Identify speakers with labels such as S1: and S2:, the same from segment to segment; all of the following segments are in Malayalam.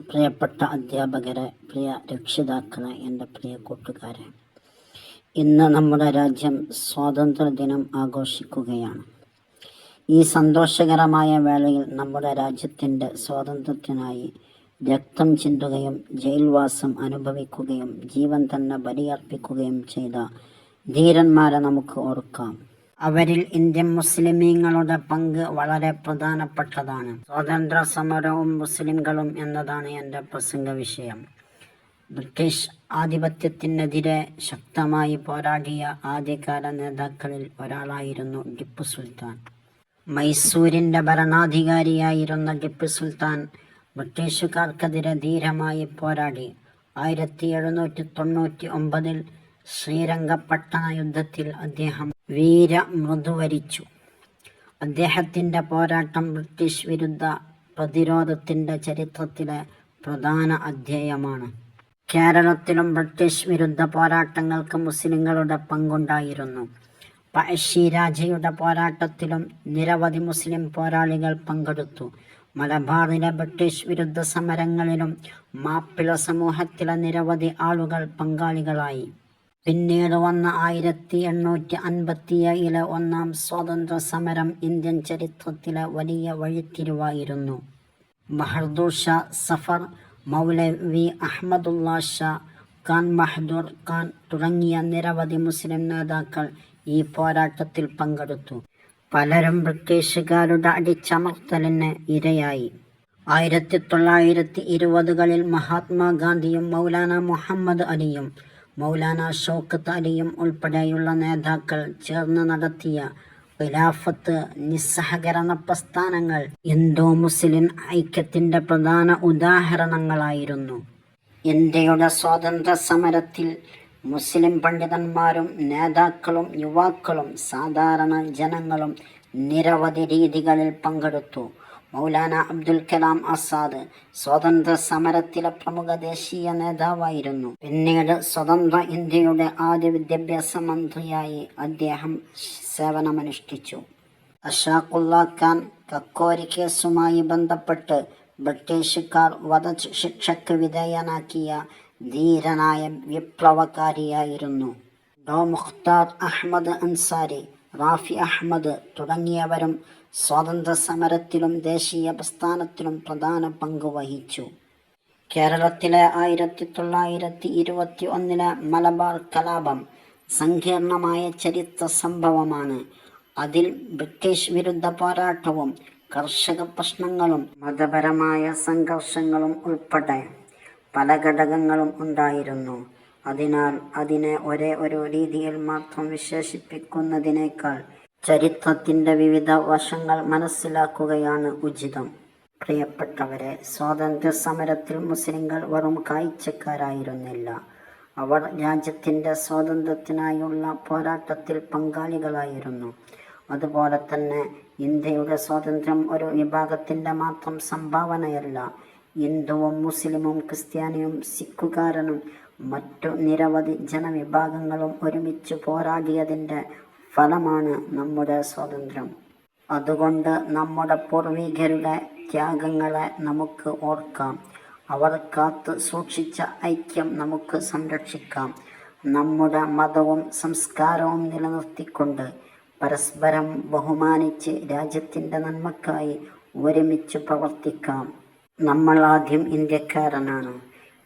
S1: പ്രിയപ്പെട്ട അധ്യാപകരെ, പ്രിയ രക്ഷിതാക്കളെ, എൻ്റെ പ്രിയ കൂട്ടുകാരെ, ഇന്ന് നമ്മുടെ രാജ്യം സ്വാതന്ത്ര്യദിനം ആഘോഷിക്കുകയാണ്. ഈ സന്തോഷകരമായ വേളയിൽ നമ്മുടെ രാജ്യത്തിൻ്റെ സ്വാതന്ത്ര്യത്തിനായി രക്തം ചിന്തുകയും ജയിൽവാസം അനുഭവിക്കുകയും ജീവൻ തന്നെ ബലിയർപ്പിക്കുകയും ചെയ്ത ധീരന്മാരെ നമുക്ക് ഓർക്കാം. അവരിൽ ഇന്ത്യൻ മുസ്ലിമീങ്ങളുടെ പങ്ക് വളരെ പ്രധാനപ്പെട്ടതാണ്. സ്വാതന്ത്ര്യ സമരവും മുസ്ലിംകളും എന്നതാണ് എൻ്റെ പ്രസംഗ വിഷയം. ബ്രിട്ടീഷ് ആധിപത്യത്തിനെതിരെ ശക്തമായി പോരാടിയ ആദ്യകാല നേതാക്കളിൽ ഒരാളായിരുന്നു ടിപ്പു സുൽത്താൻ. മൈസൂരിൻ്റെ ഭരണാധികാരിയായിരുന്ന ടിപ്പു സുൽത്താൻ ബ്രിട്ടീഷുകാർക്കെതിരെ ധീരമായി പോരാടി. 1799 ശ്രീരംഗപട്ടണ യുദ്ധത്തിൽ അദ്ദേഹം വീരമൃത്യു വരിച്ചു. അദ്ദേഹത്തിൻ്റെ പോരാട്ടം ബ്രിട്ടീഷ് വിരുദ്ധ പ്രതിരോധത്തിൻ്റെ ചരിത്രത്തിലെ പ്രധാന അധ്യായമാണ്. കേരളത്തിലും ബ്രിട്ടീഷ് വിരുദ്ധ പോരാട്ടങ്ങൾക്ക് മുസ്ലിങ്ങളുടെ പങ്കുണ്ടായിരുന്നു. പഴശ്ശിരാജയുടെ പോരാട്ടത്തിലും നിരവധി മുസ്ലിം പോരാളികൾ പങ്കെടുത്തു. മലബാറിലെ ബ്രിട്ടീഷ് വിരുദ്ധ സമരങ്ങളിലും മാപ്പിള സമൂഹത്തിലെ നിരവധി ആളുകൾ പങ്കാളികളായി. പിന്നീട് വന്ന 1857 ഒന്നാം സ്വാതന്ത്ര്യ സമരം ഇന്ത്യൻ ചരിത്രത്തിലെ വലിയ വഴിത്തിരിവായിരുന്നു. ബഹദൂർ ഷാ സഫർ, മൗലവി അഹമ്മദുള്ള ഷാ, ഖാൻ ബഹദൂർ ഖാൻ തുടങ്ങിയ നിരവധി മുസ്ലിം നേതാക്കൾ ഈ പോരാട്ടത്തിൽ പങ്കെടുത്തു. പലരും ബ്രിട്ടീഷുകാരുടെ അടിച്ചമർത്തലിന് ഇരയായി. 1920കളിൽ മഹാത്മാഗാന്ധിയും മൗലാന മുഹമ്മദ് അലിയും മൗലാന ഷൗക്കത്ത് അലിയും ഉൾപ്പെടെയുള്ള നേതാക്കൾ ചേർന്ന് നടത്തിയ ഖിലാഫത്ത് നിസ്സഹകരണ പ്രസ്ഥാനങ്ങൾ ഹിന്ദു മുസ്ലിം ഐക്യത്തിൻ്റെ പ്രധാന ഉദാഹരണങ്ങളായിരുന്നു. ഇന്ത്യയുടെ സ്വാതന്ത്ര്യ സമരത്തിൽ മുസ്ലിം പണ്ഡിതന്മാരും നേതാക്കളും യുവാക്കളും സാധാരണ ജനങ്ങളും നിരവധി രീതികളിൽ പങ്കെടുത്തു. മൗലാന അബ്ദുൽ കലാം ആസാദ് സ്വാതന്ത്ര്യ സമരത്തിലെ പ്രമുഖ ദേശീയ നേതാവായിരുന്നു. പിന്നീട് സ്വതന്ത്ര ഇന്ത്യയുടെ ആദ്യ വിദ്യാഭ്യാസ മന്ത്രിയായി അദ്ദേഹം സേവനമനുഷ്ഠിച്ചു. അഷാഖുള്ള ഖാൻ കക്കോരി കേസുമായി ബന്ധപ്പെട്ട് ബ്രിട്ടീഷുകാർ വധശിക്ഷയ്ക്ക് വിധേയനാക്കിയ ധീരനായ വിപ്ലവകാരിയായിരുന്നു. ഡോ മുഖ്താർ അഹമ്മദ് അൻസാരി, റാഫി അഹമ്മദ് തുടങ്ങിയവരും സ്വാതന്ത്ര്യ സമരത്തിലും ദേശീയ പ്രസ്ഥാനത്തിലും പ്രധാന പങ്ക് വഹിച്ചു. കേരളത്തിലെ 1921 മലബാർ കലാപം സങ്കീർണമായ ചരിത്ര സംഭവമാണ്. അതിൽ ബ്രിട്ടീഷ് വിരുദ്ധ പോരാട്ടവും കർഷക പ്രശ്നങ്ങളും മതപരമായ സംഘർഷങ്ങളും ഉൾപ്പെടെ പല ഘടകങ്ങളും ഉണ്ടായിരുന്നു. അതിനാൽ അതിനെ ഒരേ ഒരു രീതിയിൽ മാത്രം വിശേഷിപ്പിക്കുന്നതിനേക്കാൾ ചരിത്രത്തിൻ്റെ വിവിധ വശങ്ങൾ മനസ്സിലാക്കുകയാണ് ഉചിതം. പ്രിയപ്പെട്ടവരെ, സ്വാതന്ത്ര്യ സമരത്തിൽ മുസ്ലിങ്ങൾ വെറും കാഴ്ചക്കാരായിരുന്നില്ല. അവർ രാജ്യത്തിൻ്റെ സ്വാതന്ത്ര്യത്തിനായുള്ള പോരാട്ടത്തിൽ പങ്കാളികളായിരുന്നു. അതുപോലെ തന്നെ ഇന്ത്യയുടെ സ്വാതന്ത്ര്യം ഒരു വിഭാഗത്തിൻ്റെ മാത്രം സംഭാവനയല്ല. ഹിന്ദുവും മുസ്ലിമും ക്രിസ്ത്യാനിയും സിഖുകാരനും മറ്റു നിരവധി ജനവിഭാഗങ്ങളും ഒരുമിച്ച് പോരാടിയതിൻ്റെ ഫലമാണ് നമ്മുടെ സ്വാതന്ത്ര്യം. അതുകൊണ്ട് നമ്മുടെ പൂർവികരുടെ ത്യാഗങ്ങളെ നമുക്ക് ഓർക്കാം. അവർ കാത്തു സൂക്ഷിച്ച ഐക്യം നമുക്ക് സംരക്ഷിക്കാം. നമ്മുടെ മതവും സംസ്കാരവും നിലനിർത്തിക്കൊണ്ട് പരസ്പരം ബഹുമാനിച്ച് രാജ്യത്തിൻ്റെ നന്മക്കായി ഒരുമിച്ച് പ്രവർത്തിക്കാം. നമ്മൾ ആദ്യം ഇന്ത്യക്കാരനാണ്.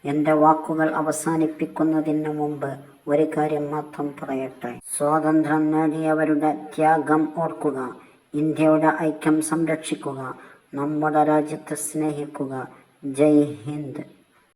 S1: എൻ്റെ വാക്കുകൾ അവസാനിപ്പിക്കുന്നതിന് മുമ്പ് ഒരു കാര്യം മാത്രം പറയട്ടെ. സ്വാതന്ത്ര്യം നേടിയവരുടെ ത്യാഗം ഓർക്കുക. ഇന്ത്യയുടെ ഐക്യം സംരക്ഷിക്കുക. നമ്മുടെ രാജ്യത്തെ സ്നേഹിക്കുക. ജയ് ഹിന്ദ്.